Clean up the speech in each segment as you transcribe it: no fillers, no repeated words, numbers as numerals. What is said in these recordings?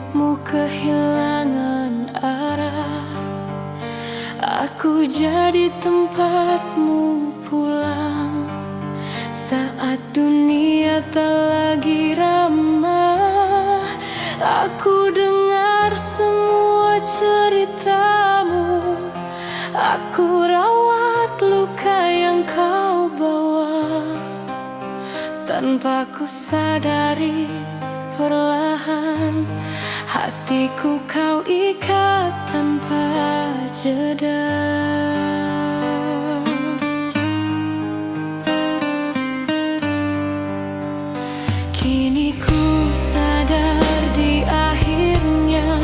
membuatmu kehilangan arah. Aku jadi tempatmu pulang saat dunia tak lagi ramah. Aku dengar semua ceritamu, aku rawat luka yang kau bawa. Tanpa ku sadari, perlahan hatiku kau ikat tanpa jeda. Kini ku sadar di akhirnya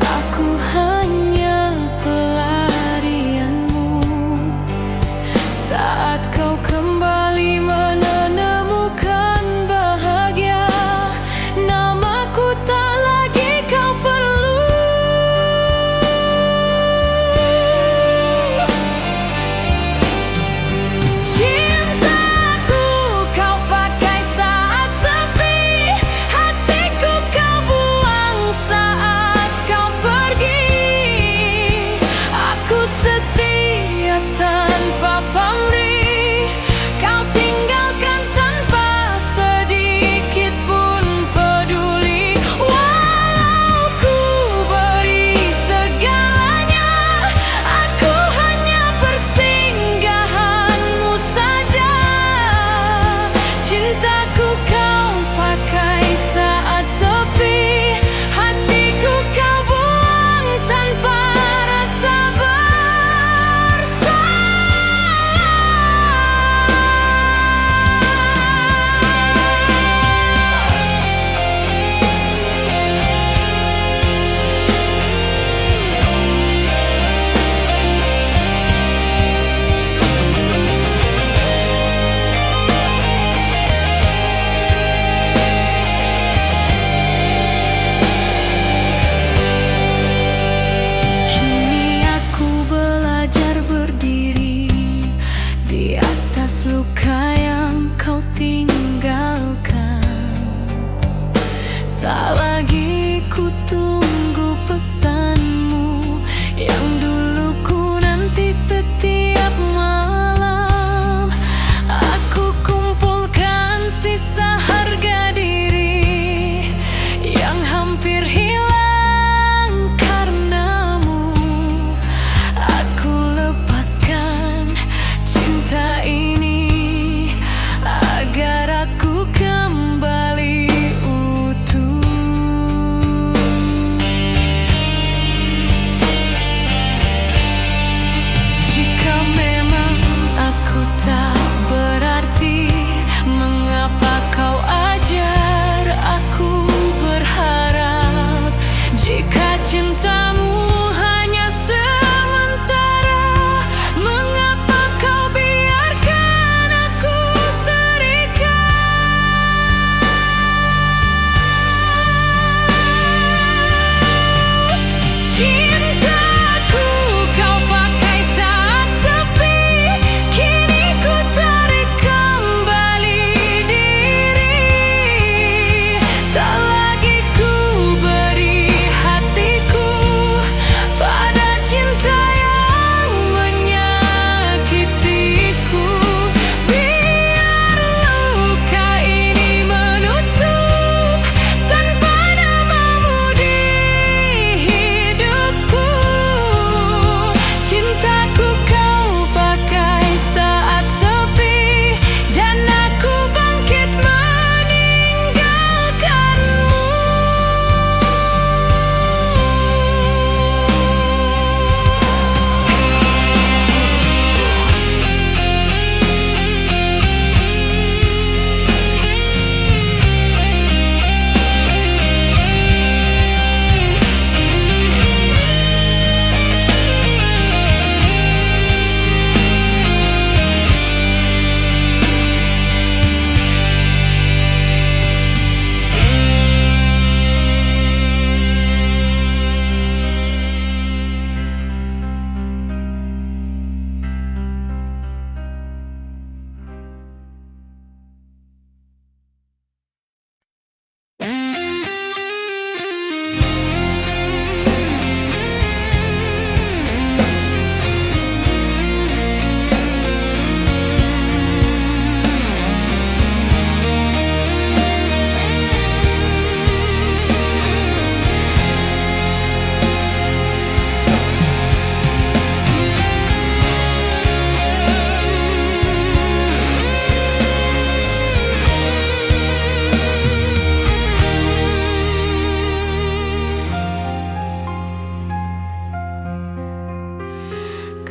aku hanya pelarianmu. Saat kau kembali menemukan bahagia, namaku tak lagi kau perlu. Cintaku kau pakai saat sepi, hatiku kau buang saat kau pergi. Aku setia tanpa pamrih, kau tinggalkan tanpa sedikit pun peduli. Walau ku beri segalanya, aku hanya persinggahanmu saja. Cintaku kau pakai saat sepi, hatiku kau buang tanpa rasa bersalah. Kini aku belajar berdiri di atas luka yang kau tinggalkan. Tak lagi ku tunggu pesanmu yang dulu ku nanti setiap malam. Aku kumpulkan sisa harga diri yang hampir hilang karenamu. Aku lepaskan cinta ini agar aku kembali utuh. Jika memang aku tak berarti, mengapa kau ajar aku berharap? Jika cintamu hanya sementara, mengapa kau biarkan aku terikat? Cintaku kau pakai saat sepi, kini ku tarik kembali diri. Tak lagi ku beri hati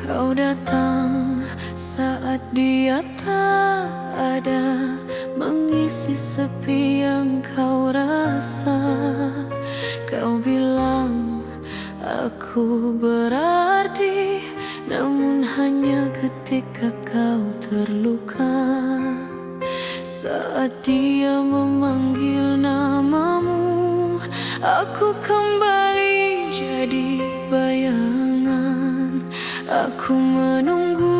Kau datang saat dia tak ada, mengisi sepi yang kau rasa. Kau bilang aku berarti, namun hanya ketika kau terluka. Saat dia memanggil namamu, aku kembali jadi bayangan. Aku menunggu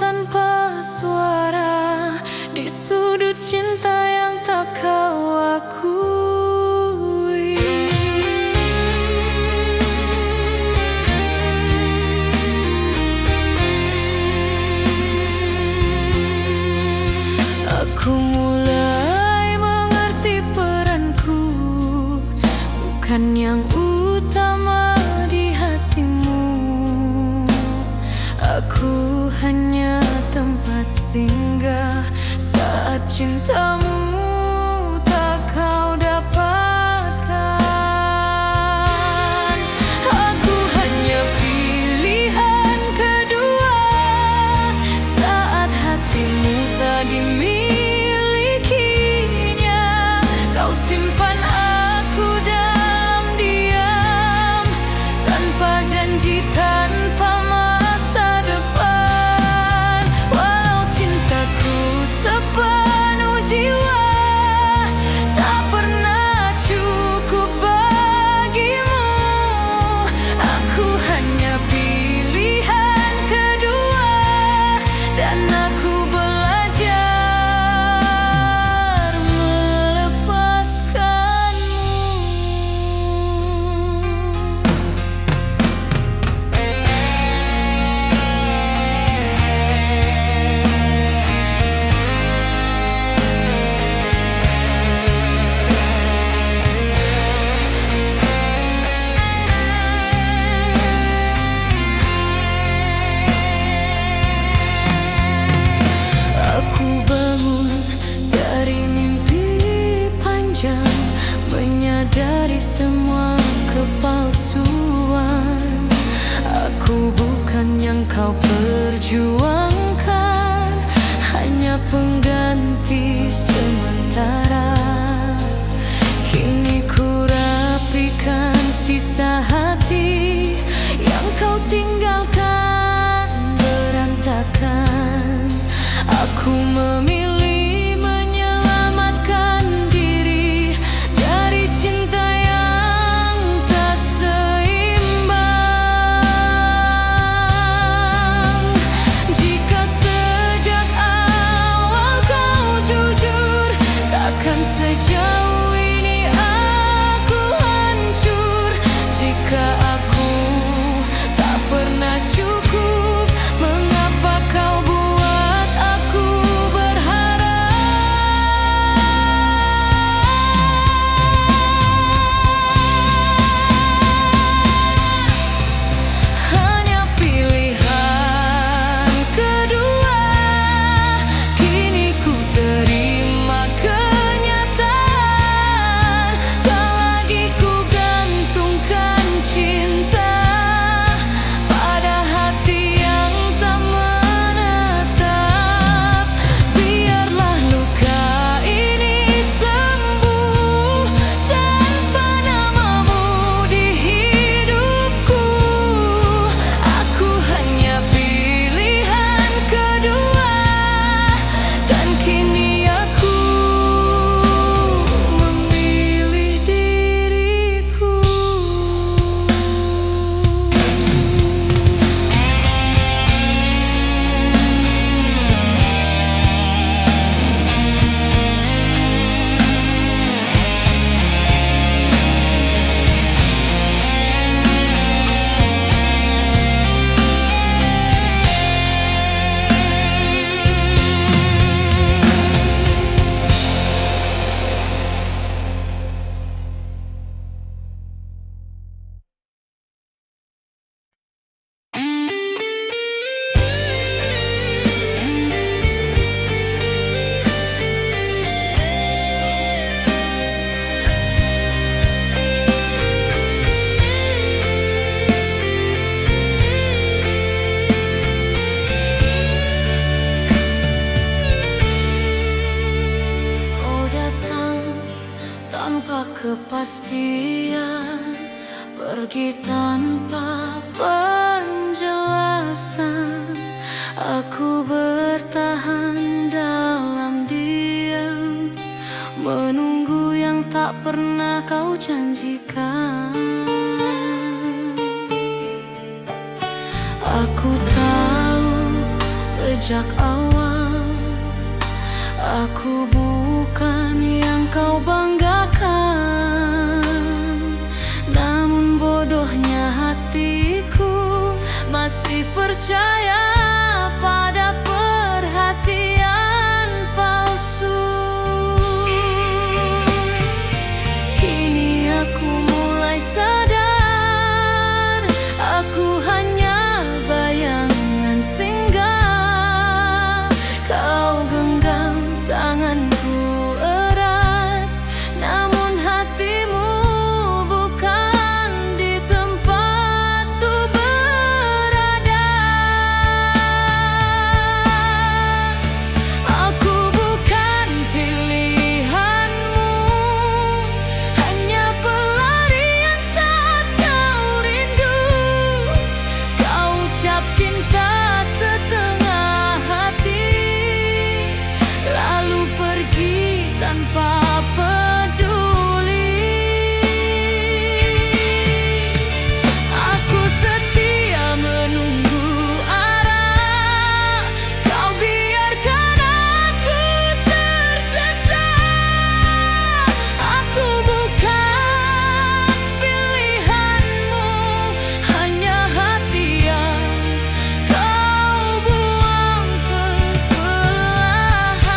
tanpa suara di sudut cinta yang tak kau akui. Aku mulai mengerti peranku bukan yang utama di hatimu. Aku hanya tempat singgah saat cintamu tak kau dapatkan. Aku hanya pilihan kedua saat hatimu tak dimilikinya. Kau simpan aku dalam diam, tanpa janji, tanpa masa depan. Walau cintaku sepenuh jiwa tak pernah cukup bagimu, aku hanya pilihan kedua dan aku belajar melepaskanmu. Aku bangun dari mimpi panjang, menyadari semua kepalsuan. Aku bukan yang kau perjuangkan, hanya pengganti sementara. Kini ku rapikan sisa hati yang kau tinggalkan berantakan. Aku memilih menyelamatkan diri dari cinta yang tak seimbang. Jika sejak awal kau jujur, takkan sejauh ini aku hancur. Jika aku tak pernah cukup, mengapa kau buat aku berharap? dia pergi tanpa penjelasan. Aku bertahan dalam diam, menunggu yang tak pernah kau janjikan. Aku tahu sejak awal aku bukan yang kau banggakan. Namun bodohnya hatiku masih percaya pada perhatian palsu. Kini aku mulai sadar, aku hanya bayangan singgah. Kau genggam tanganku erat, namun hatimu bukan di tempat tu berada. Aku bukan pilihanmu, hanya pelarian saat kau rindu. Kau ucap cinta setengah hati, lalu pergi tanpa peduli. Aku setia menunggu arah, kau biarkan aku tersesat. Aku bukan pilihanmu, hanya hati yang kau buang perlahan.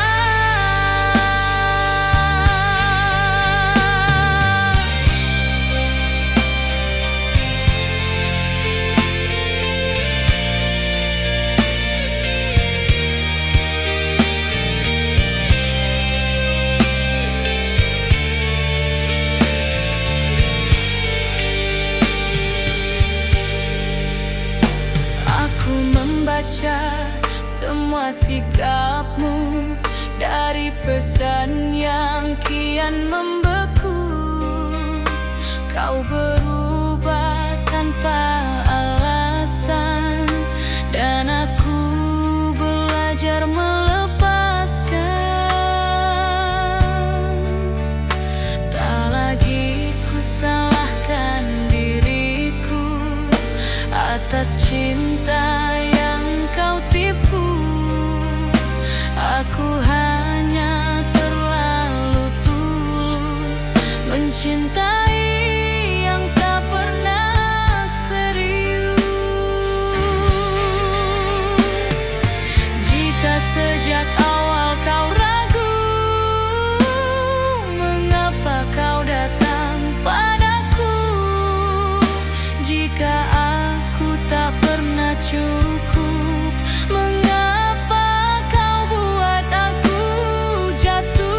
Aku membaca semua sikapmu dari pesan yang kian membeku. Kau berubah tanpa alasan, dan aku belajar melepaskan. Tak lagi ku salahkan diriku atas cinta yang kau tipu. Aku hanya terlalu tulus mencintai yang tak pernah serius. Jika sejak awal kau ragu, mengapa kau datang padaku? Jika aku tak pernah cukup, mengapa kau buat aku jatuh?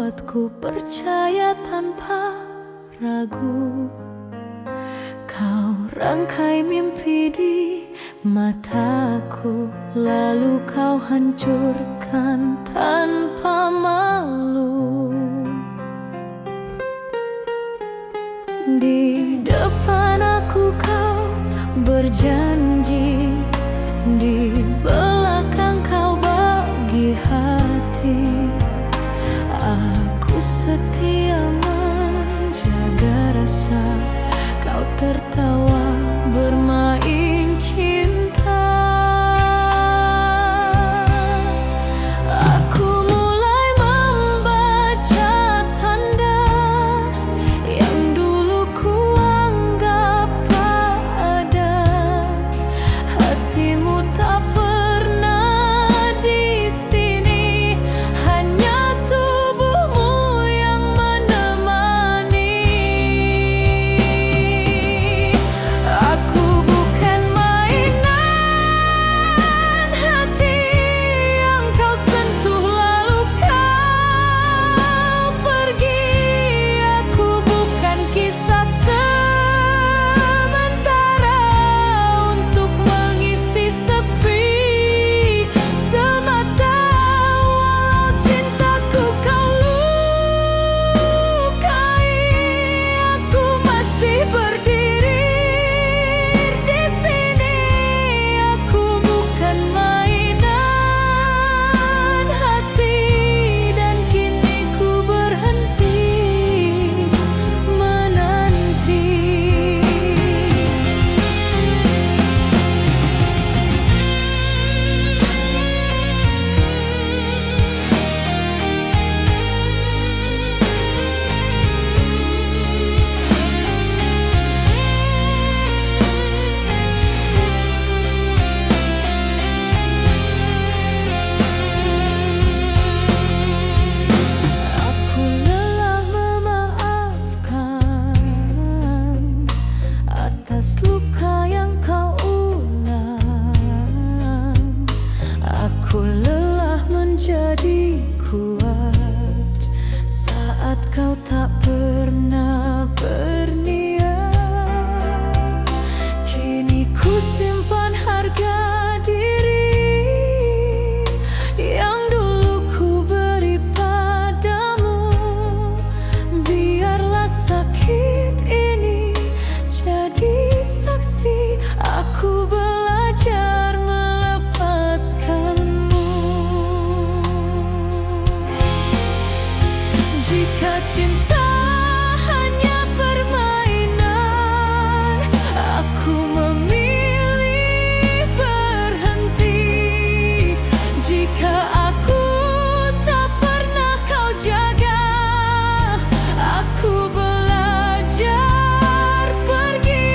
buatku percaya tanpa ragu. Kau rangkai mimpi di mataku, lalu kau hancurkan tanpa malu. Di depan aku kau berjanji, di belakang kau bagi hati. Aku setia menjaga rasa, kau tertawa bermain cinta. Aku mulai membaca tanda yang dulu ku anggap tak ada. Hatimu tak pernah di sini, hanya tubuhmu yang menemani. Aku bukan mainan hati yang kau sentuh lalu kau pergi. Aku bukan kisah sementara untuk mengisi sepi semata. Walau cintaku kau lukai, aku masih berdiri di sini. Aku bukan mainan hati, dan kini ku berhenti menanti. Aku lelah memaafkan atas luka yang kau ulang. Aku lelah menjadi kuat saat kau tak pernah berniat. Kini ku simpan harga diri yang dulu ku beri padamu. Biarlah sakit ini jadi saksi, aku belajar melepaskanmu. Jika cinta hanya permainan, aku memilih berhenti. Jika aku tak pernah kau jaga, aku belajar pergi.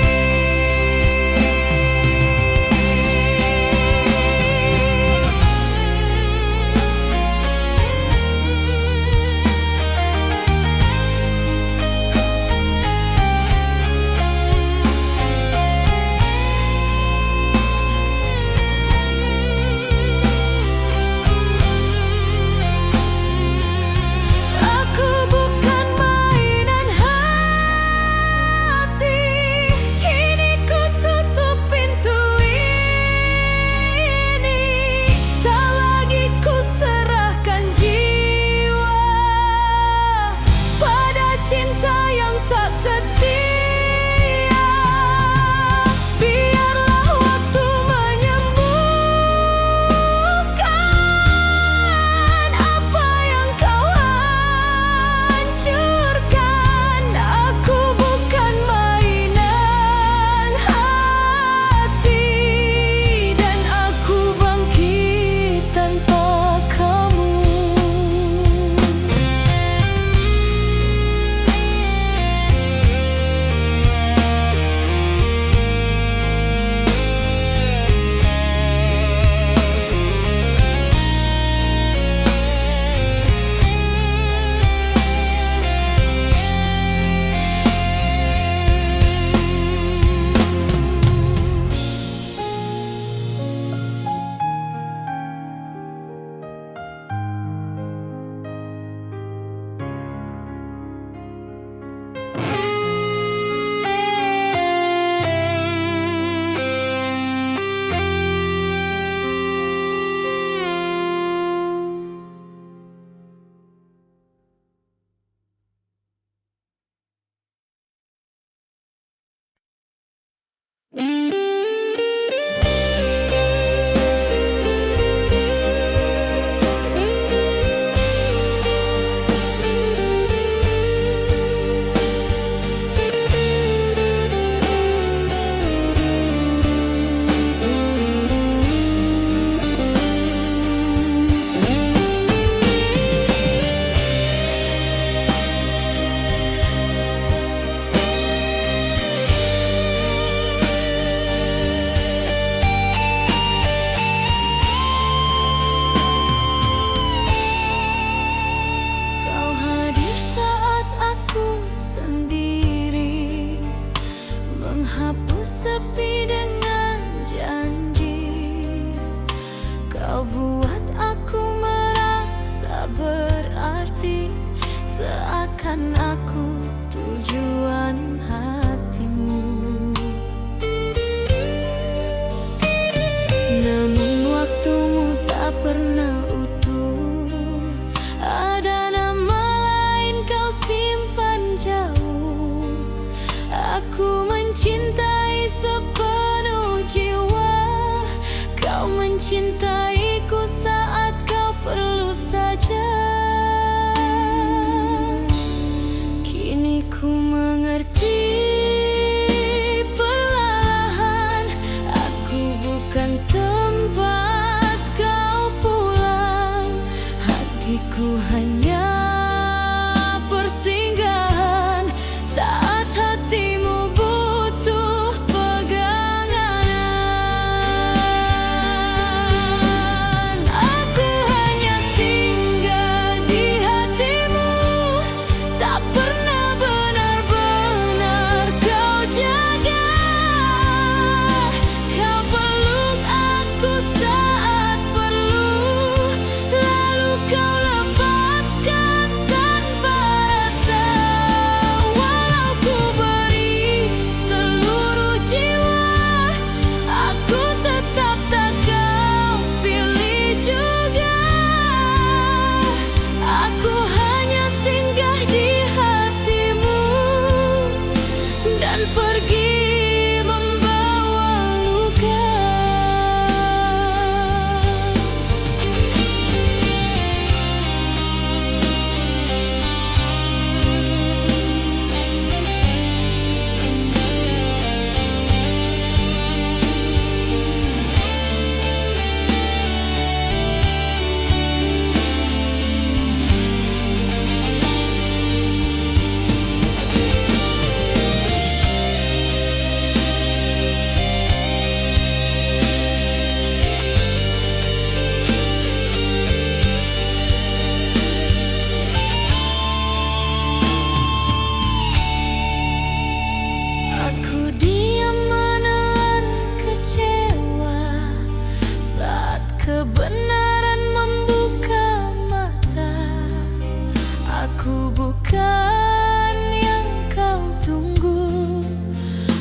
Aku bukan yang kau tunggu,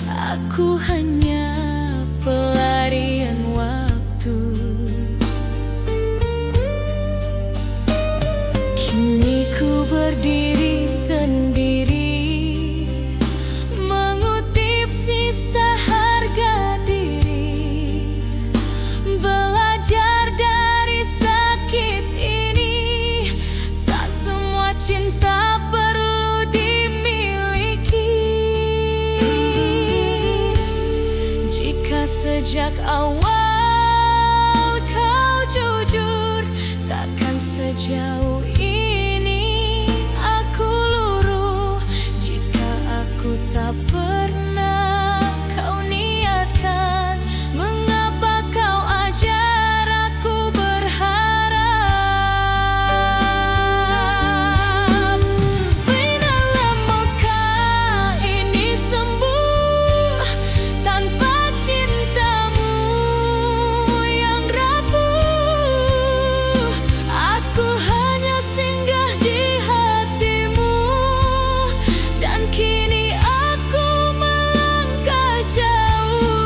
aku hanya pelarian waktu. Kini ku berdiri sendiri, mengutip sisa harga diri, belajar dari sakit ini. Tak semua cinta perlu dimiliki. Jika sejak awal kau jujur, takkan sejauh ini aku luruh. Jika aku tak pernah kau niatkan, mengapa kau ajar aku berharap? Bila lemukah ini sembuh tanpa cintamu yang rapuh? Aku hanya singgah di hatimu, dan kini aku melangkah jauh.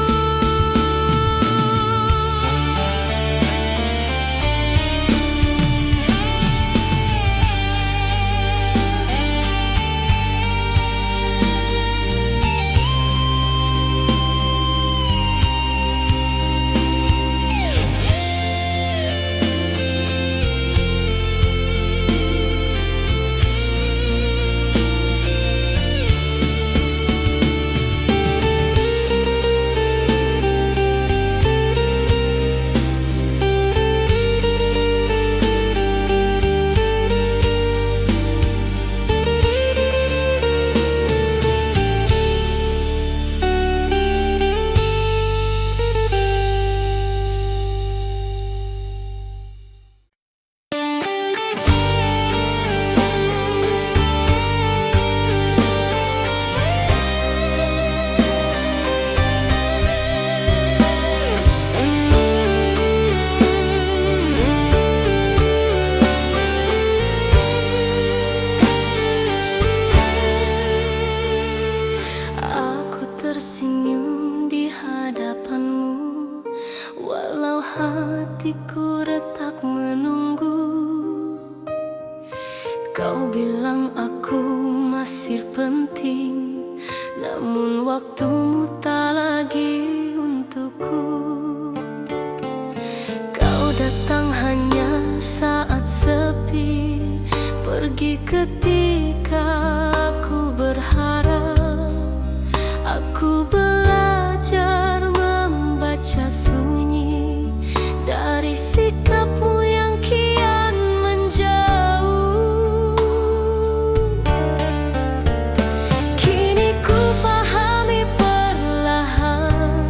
Aku tersenyum di hadapanmu, walau hatiku retak menunggu. Kau bilang aku masih penting, namun waktumu tak lagi untukku. Kau datang hanya saat sepi, pergi ketika aku berharap. Aku belajar membaca sunyi dari sikapmu yang kian menjauh. Kini ku pahami perlahan,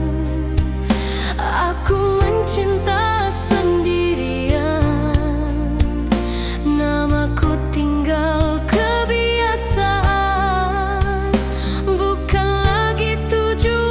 aku mencinta sendirian. Namaku tinggal kebiasaan, bukan lagi tujuan.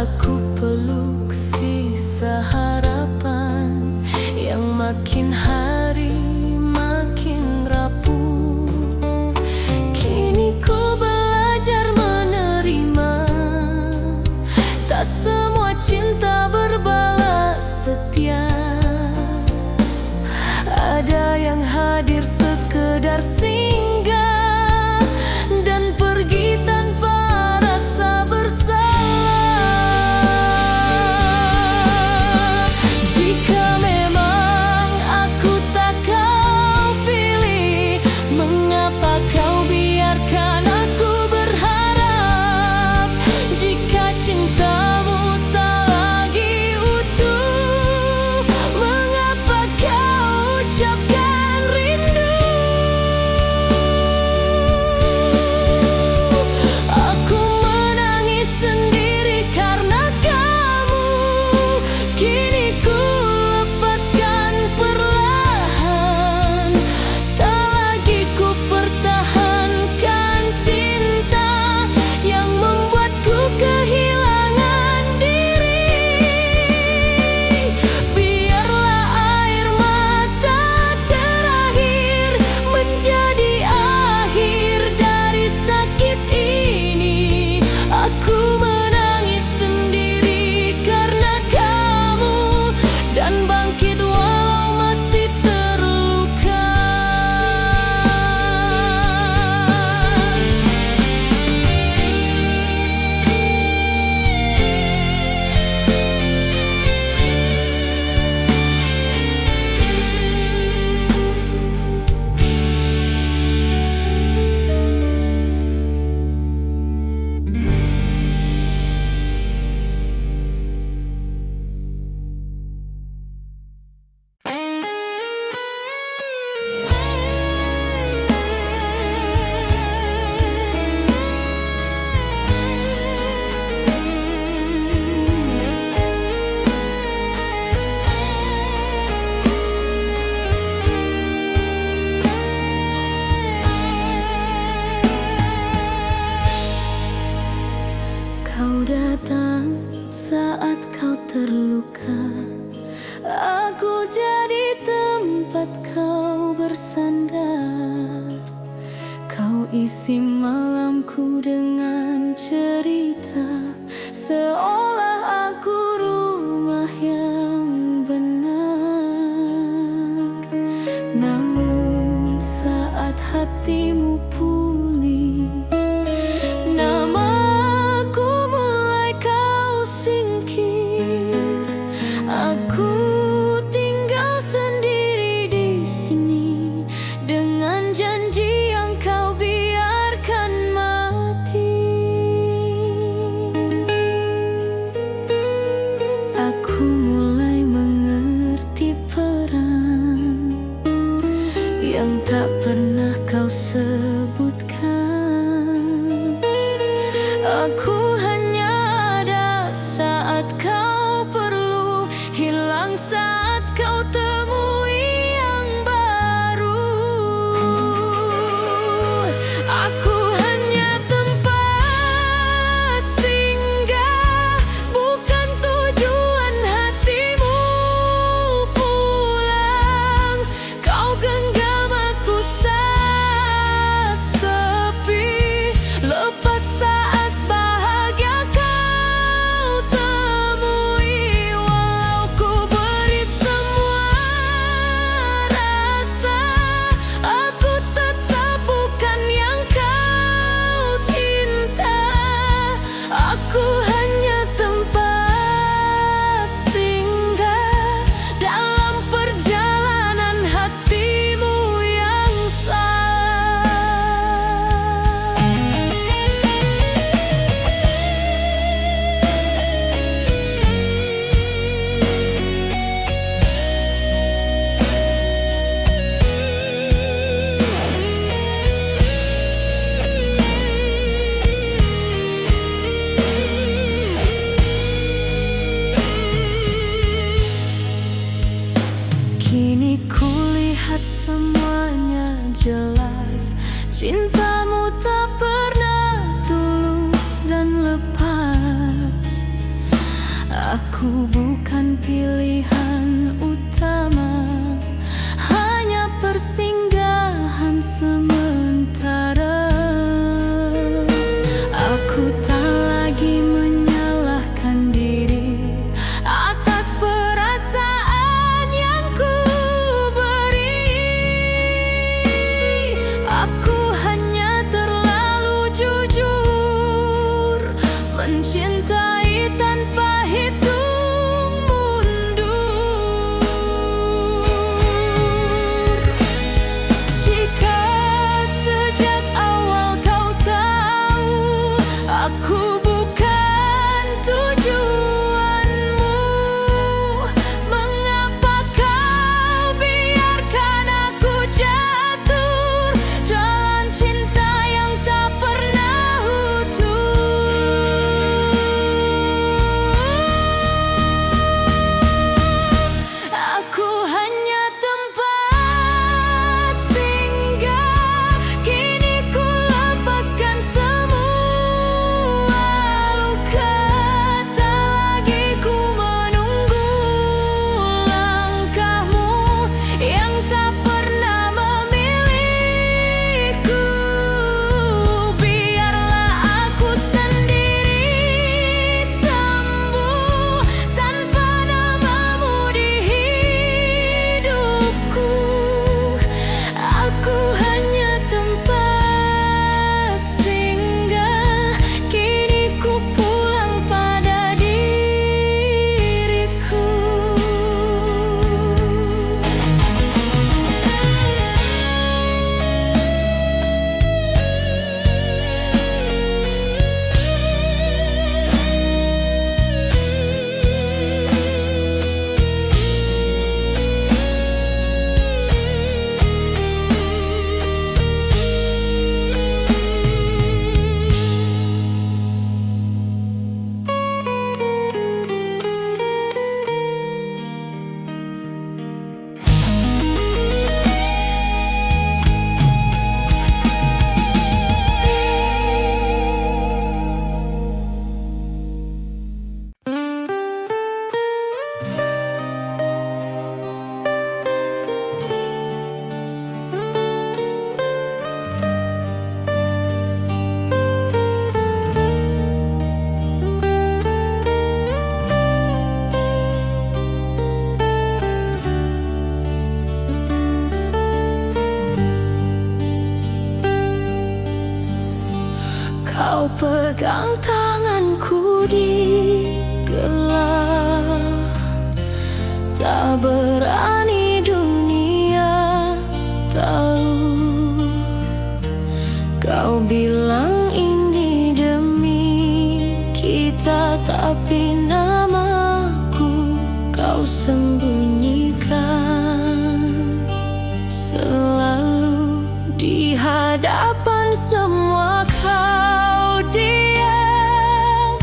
Aku peluk sisa harapan yang makin hari makin rapuh. Kini ku belajar menerima, tak semua cinta berbalas setia. Ada yang hadir sekedar singgah dan pergi tanpa rasa bersalah. Jika memang aku tak kau pilih, mengapa kau biarkan aku berharap? Jika cintamu tak lagi utuh, mengapa kau ucapkan rindu? Aku menangis sendiri karena kamu. Kini ku lepaskan perlahan, tak lagi ku pertahankan cinta yang membuatku kehilangan diri. Biarlah air mata terakhir menjadi akhir dari sakit ini. Aku menangis sendiri karena kamu, dan bangkit walau masih terluka. Kau datang saat kau terluka, aku jadi tempat kau bersandar. Kau isi malamku dengan cerita, seolah aku rumah yang benar. Namun saat hatimu pulih, namaku mulai kau singkir. Aku tinggal sendiri di sini dengan janji yang kau biarkan mati. Aku mulai mengerti peran yang tak pernah kau sebutkan. Aku hanya ada saat kau perlu, hilang saat kau temui yang baru. Aku hanya tempat singgah, bukan tujuan hatimu pulang. Kau genggam aku saat sepi, lepas saat bahagia kau temui. Walau ku beri semua rasa, aku tetap bukan yang kau cinta. Aku hanya tempat singgah dalam perjalanan hatimu yang salah. Kini kulihat semuanya jelas, cintamu tak pernah tulus dan lepas. Aku bukan pilihan utama, hanya persinggahan sementara. Aku tak lagi menyalahkan diri atas perasaan yang ku beri. Aku hanya terlalu jujur mencintai tanpa hitung mundur. Jika sejak awal kau tahu aku bukan tujuanmu, mengapa kau biarkan aku jatuh jalan cinta yang tak pernah utuh? Aku hanya tempat singgah, kini ku lepaskan semua luka. Tak lagi ku menunggu langkahmu yang tak pernah memilihku. Biarlah aku sendiri sembuh tanpa namamu di hidupku. Aku hanya tempat singgah, kini ku pulang pada diriku. Kau pegang tanganku di gelap, tak berani dunia tahu. Kau bilang ini demi kita, tapi namaku kau sembunyikan. Selalu di hadapan semua kau diam,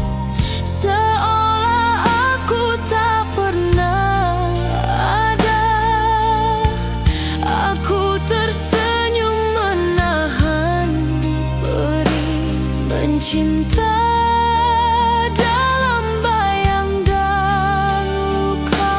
seolah aku tak pernah ada. Aku tersenyum menahan perih mencinta dalam bayang dan luka.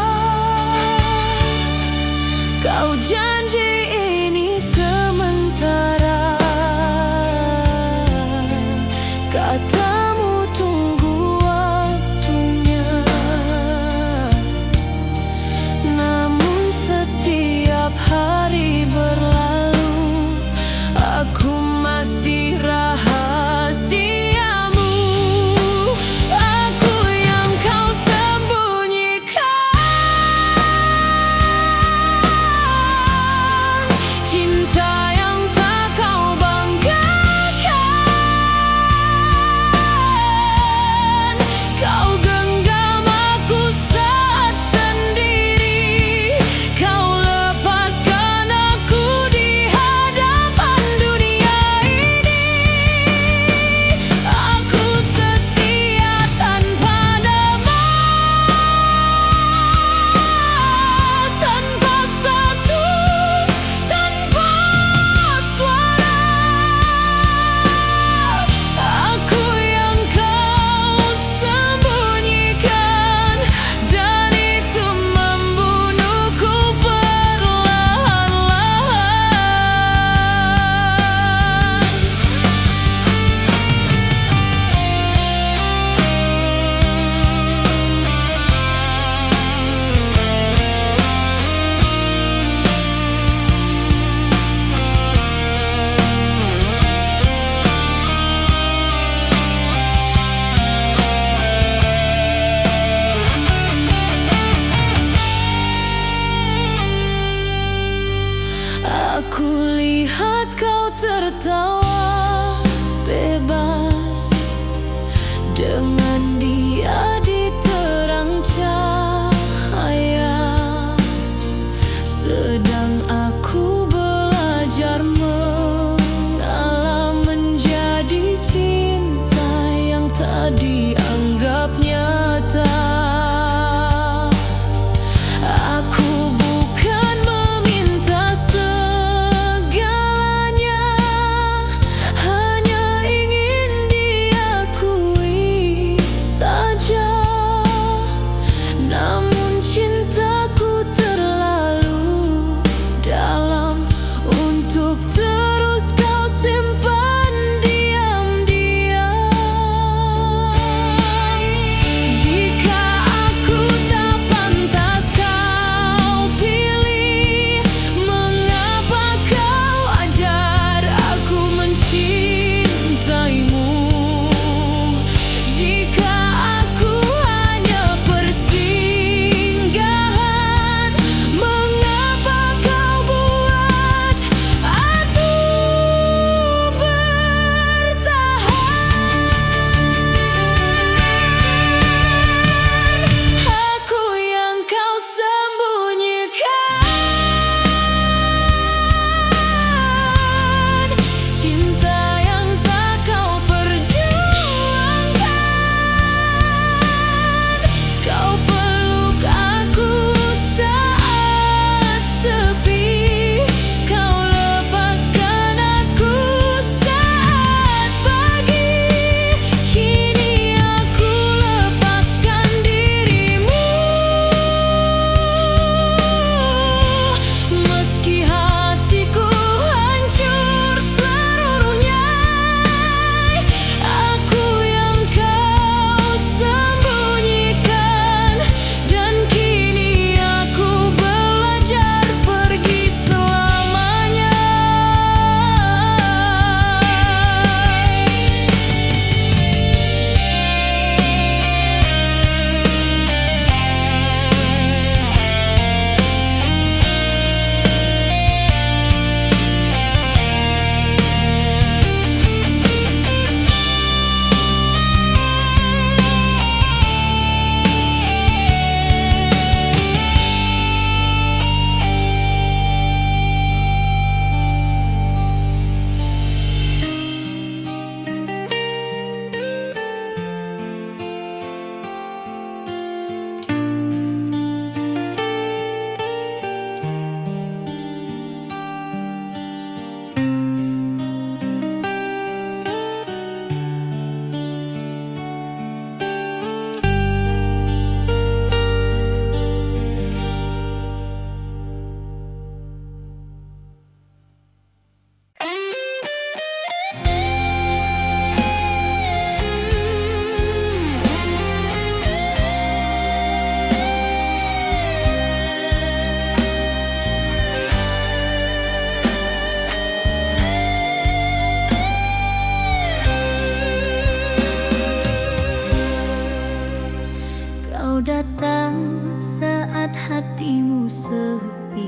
datang saat hatimu sepi.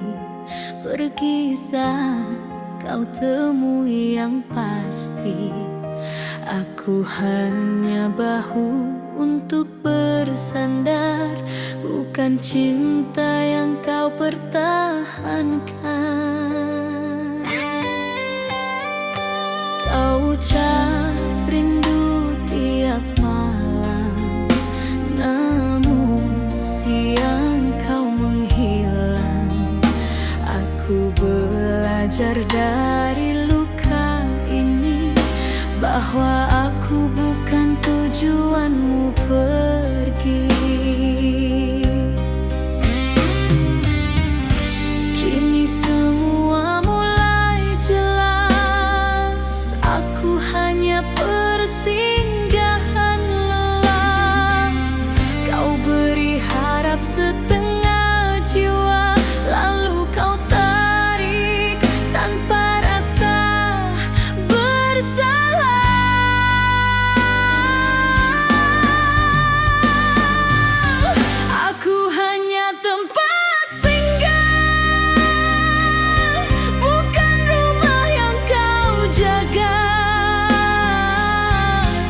Berkisah kau temui yang pasti. Aku hanya bahu untuk bersandar, bukan cinta yang kau pertahankan. Kau ucap rindu tiap malam, namun siang kau menghilang. Aku belajar dari luka ini, bahwa aku bukan tujuanmu pergi. Kini semua mulai jelas, aku hanya persinggahan lelah. Kau beri harap setengah jiwa, lalu kau tarik tanpa rasa bersalah. Aku hanya tempat singgah, bukan rumah yang kau jaga.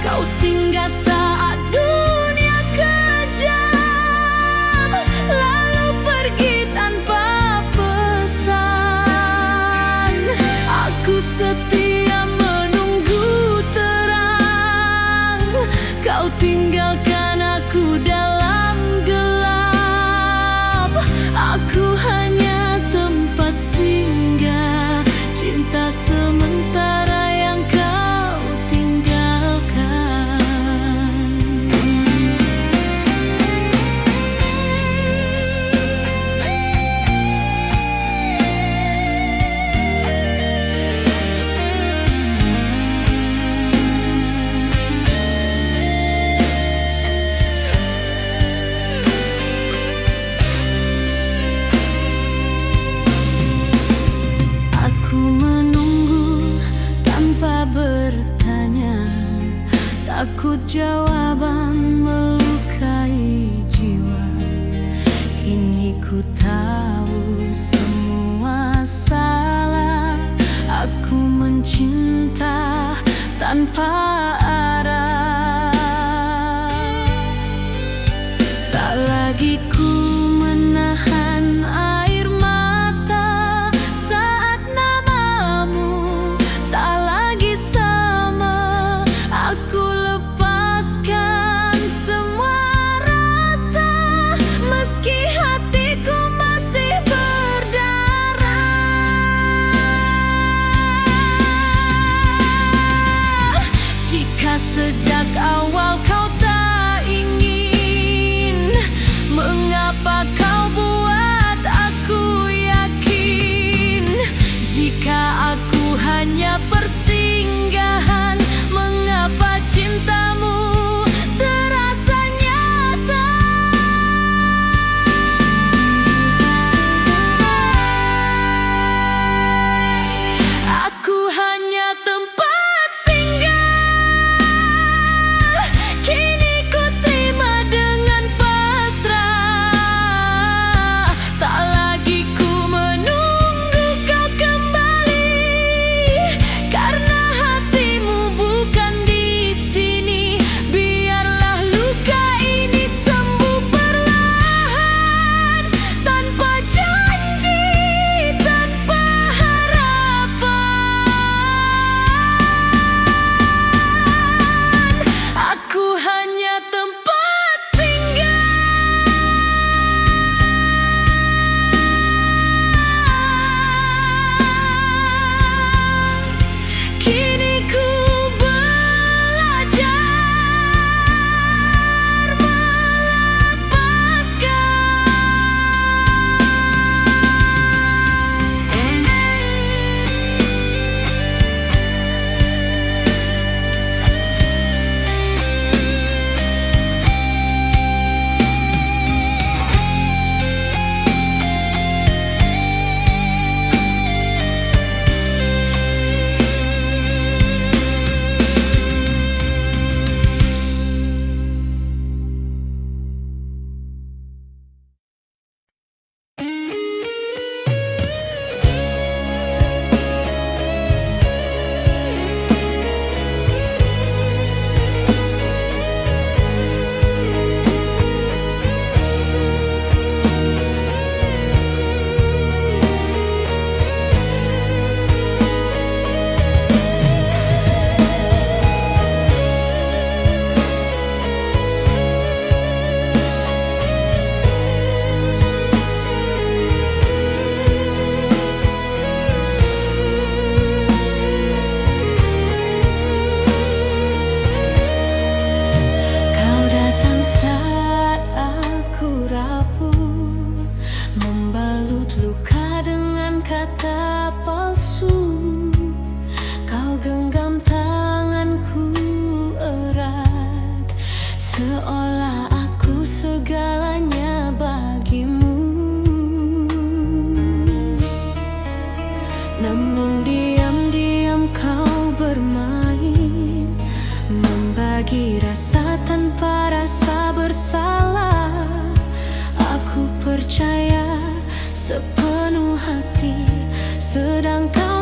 Kau singgah saat dunia kejam, lalu pergi tanpa pesan. Aku setia menunggu terang, kau tinggalkan aku dalam gelap. Aku hanya tempat singgah, cinta sementara yang kau tinggalkan. Aku menunggu tanpa bertanya, takut jawaban melukai jiwa. Kini ku tahu semua salah, aku mencinta tanpa arah. Tak lagi ku menahan air mata saat namamu tak lagi sama. Aku lepaskan semua rasa, meski hatiku masih berdarah. Jika sejak awal kau tak ingin, mengapa kau buat aku yakin? Jika aku hanya persinggahan, mengapa cintamu terasa nyata? Aku hanya tempat singgah, kini ku terima dengan pasrah. Tak lagi ku menunggu kau kembali, karena sepenuh hati, sedang kau